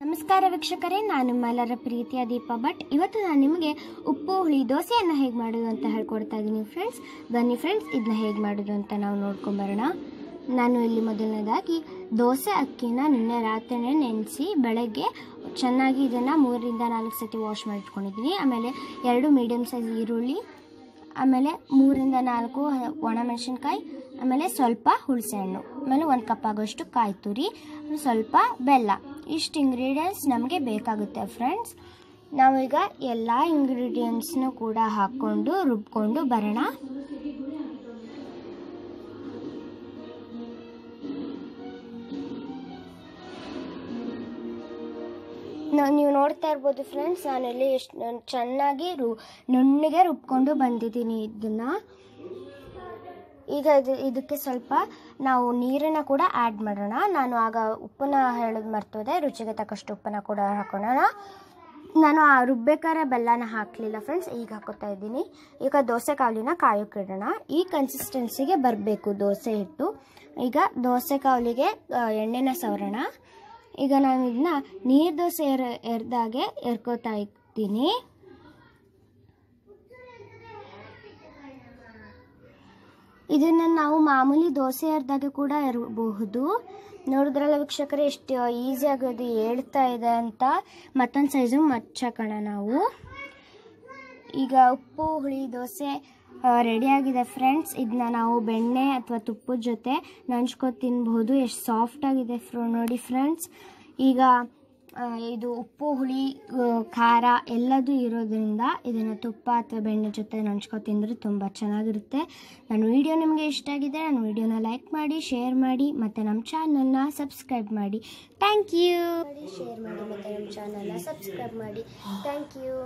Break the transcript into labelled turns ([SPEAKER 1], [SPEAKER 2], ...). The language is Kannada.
[SPEAKER 1] ನಮಸ್ಕಾರ ವೀಕ್ಷಕರೇ, ನಾನು ನಿಮ್ಮೆಲ್ಲರ ಪ್ರೀತಿಯ ದೀಪ ಭಟ್. ಇವತ್ತು ನಾನು ನಿಮಗೆ ಉಪ್ಪು ಹುಳಿ ದೋಸೆಯನ್ನು ಹೇಗೆ ಮಾಡೋದು ಅಂತ ಹೇಳ್ಕೊಡ್ತಾ ಇದ್ದೀನಿ ಫ್ರೆಂಡ್ಸ್. ಬನ್ನಿ ಫ್ರೆಂಡ್ಸ್, ಇದನ್ನ ಹೇಗೆ ಮಾಡೋದು ಅಂತ ನಾವು ನೋಡ್ಕೊಂಬರೋಣ. ನಾನು ಇಲ್ಲಿ ಮೊದಲನೇದಾಗಿ ದೋಸೆ ಅಕ್ಕಿನ ನಿನ್ನೆ ರಾತ್ರಿನೇ ನೆನೆಸಿ ಬೆಳಗ್ಗೆ ಚೆನ್ನಾಗಿ ಇದನ್ನು 3 ರಿಂದ 4 ಸತಿ ವಾಶ್ ಮಾಡಿಟ್ಕೊಂಡಿದ್ದೀನಿ. ಆಮೇಲೆ 2 ಮೀಡಿಯಮ್ ಸೈಜ್ ಈರುಳ್ಳಿ, ಆಮೇಲೆ 3 ರಿಂದ 4 ಒಣಮೆಣಸಿನ್ಕಾಯಿ, ಆಮೇಲೆ ಸ್ವಲ್ಪ ಹುಣಸೆಹಣ್ಣು, ಆಮೇಲೆ 1 ಕಪ್ ಆಗೋಷ್ಟು ಕಾಯಿ ತುರಿ, ಸ್ವಲ್ಪ ಬೆಲ್ಲ. ಇಷ್ಟು ಇಂಗ್ರೀಡಿಯೆಂಟ್ಸ್ ನಮಗೆ ಬೇಕಾಗುತ್ತೆ ಫ್ರೆಂಡ್ಸ್. ನಾವೀಗ ಎಲ್ಲ ಇಂಗ್ರೀಡಿಯೆಂಟ್ಸ್ನೂ ಕೂಡ ಹಾಕ್ಕೊಂಡು ರುಬ್ಕೊಂಡು ಬರೋಣ. ನೀವು ನೋಡ್ತಾ ಇರ್ಬೋದು ಫ್ರೆಂಡ್ಸ್, ನಾನಿಲ್ಲಿ ಎಷ್ಟು ಚೆನ್ನಾಗಿ ನುಣ್ಣಗೆ ರುಬ್ಕೊಂಡು ಬಂದಿದ್ದೀನಿ ಇದನ್ನು. ಈಗ ಇದಕ್ಕೆ ಸ್ವಲ್ಪ ನಾವು ನೀರನ್ನು ಕೂಡ ಆ್ಯಡ್ ಮಾಡೋಣ. ನಾನು ಆಗ ಉಪ್ಪನ್ನ ಹೇಳೋದು ಮರ್ತೋದೆ, ರುಚಿಗೆ ತಕ್ಕಷ್ಟು ಉಪ್ಪನ್ನು ಕೂಡ ಹಾಕೋಣ. ನಾನು ರುಬ್ಬೇಕಾದ್ರೆ ಬೆಲ್ಲನ ಹಾಕಲಿಲ್ಲ ಫ್ರೆಂಡ್ಸ್, ಈಗ ಹಾಕೋತಾ ಇದ್ದೀನಿ. ಈಗ ದೋಸೆ ಕಾವಲಿನ ಕಾಯೋಕ್ಕಿಡೋಣ. ಈ ಕನ್ಸಿಸ್ಟೆನ್ಸಿಗೆ ಬರಬೇಕು ದೋಸೆ ಹಿಟ್ಟು. ಈಗ ದೋಸೆ ಕಾವಲಿಗೆ ಎಣ್ಣೆನ ಸವರೋಣ. ಈಗ ನಾನು ಇದನ್ನ ನೀರು ದೋಸೆ ಎರ್ದಾಗೆ ಎರ್ಕೋತಾ ಇದ್ದೀನಿ. ಇದನ್ನು ನಾವು ಮಾಮೂಲಿ ದೋಸೆ ಎರ್ದಾಗೆ ಕೂಡ ಇರಬಹುದು. ನೋಡಿದ್ರಲ್ಲ ವೀಕ್ಷಕರೇ, ಎಷ್ಟು ಈಸಿಯಾಗೋದು ಹೇಳ್ತಾ ಇದೆ ಅಂತ. ಮತ್ತೊಂದು ಸೈಜು ಮಚ್ಚಾಕೋಣ ನಾವು. ಈಗ ಉಪ್ಪು ಹುಳಿ ದೋಸೆ ರೆಡಿಯಾಗಿದೆ ಫ್ರೆಂಡ್ಸ್. ಇದನ್ನ ನಾವು ಬೆಣ್ಣೆ ಅಥವಾ ತುಪ್ಪದ ಜೊತೆ ನಂಚ್ಕೊ ತಿನ್ಬಹುದು. ಎಷ್ಟು ಸಾಫ್ಟಾಗಿದೆ ನೋಡಿ ಫ್ರೆಂಡ್ಸ್. ಈಗ ಇದು ಉಪ್ಪು ಹುಳಿ ಖಾರ ಎಲ್ಲದೂ ಇರೋದ್ರಿಂದ ಇದನ್ನು ತುಪ್ಪ ಅಥವಾ ಬೆಣ್ಣೆ ಜೊತೆ ನಂಚ್ಕೊ ತಿಂದರೆ ತುಂಬ ಚೆನ್ನಾಗಿರುತ್ತೆ. ನನ್ನ ವಿಡಿಯೋ ನಿಮಗೆ ಇಷ್ಟ ಆಗಿದೆ, ನನ್ನ ವಿಡಿಯೋನ ಲೈಕ್ ಮಾಡಿ, ಶೇರ್ ಮಾಡಿ, ಮತ್ತು ನಮ್ಮ ಚಾನಲ್ನ ಸಬ್ಸ್ಕ್ರೈಬ್ ಮಾಡಿ. Thank you. ಶೇರ್ ಮಾಡಿ ಮತ್ತು ನಮ್ಮ ಚಾನಲ್ನ ಸಬ್ಸ್ಕ್ರೈಬ್ ಮಾಡಿ. Thank you.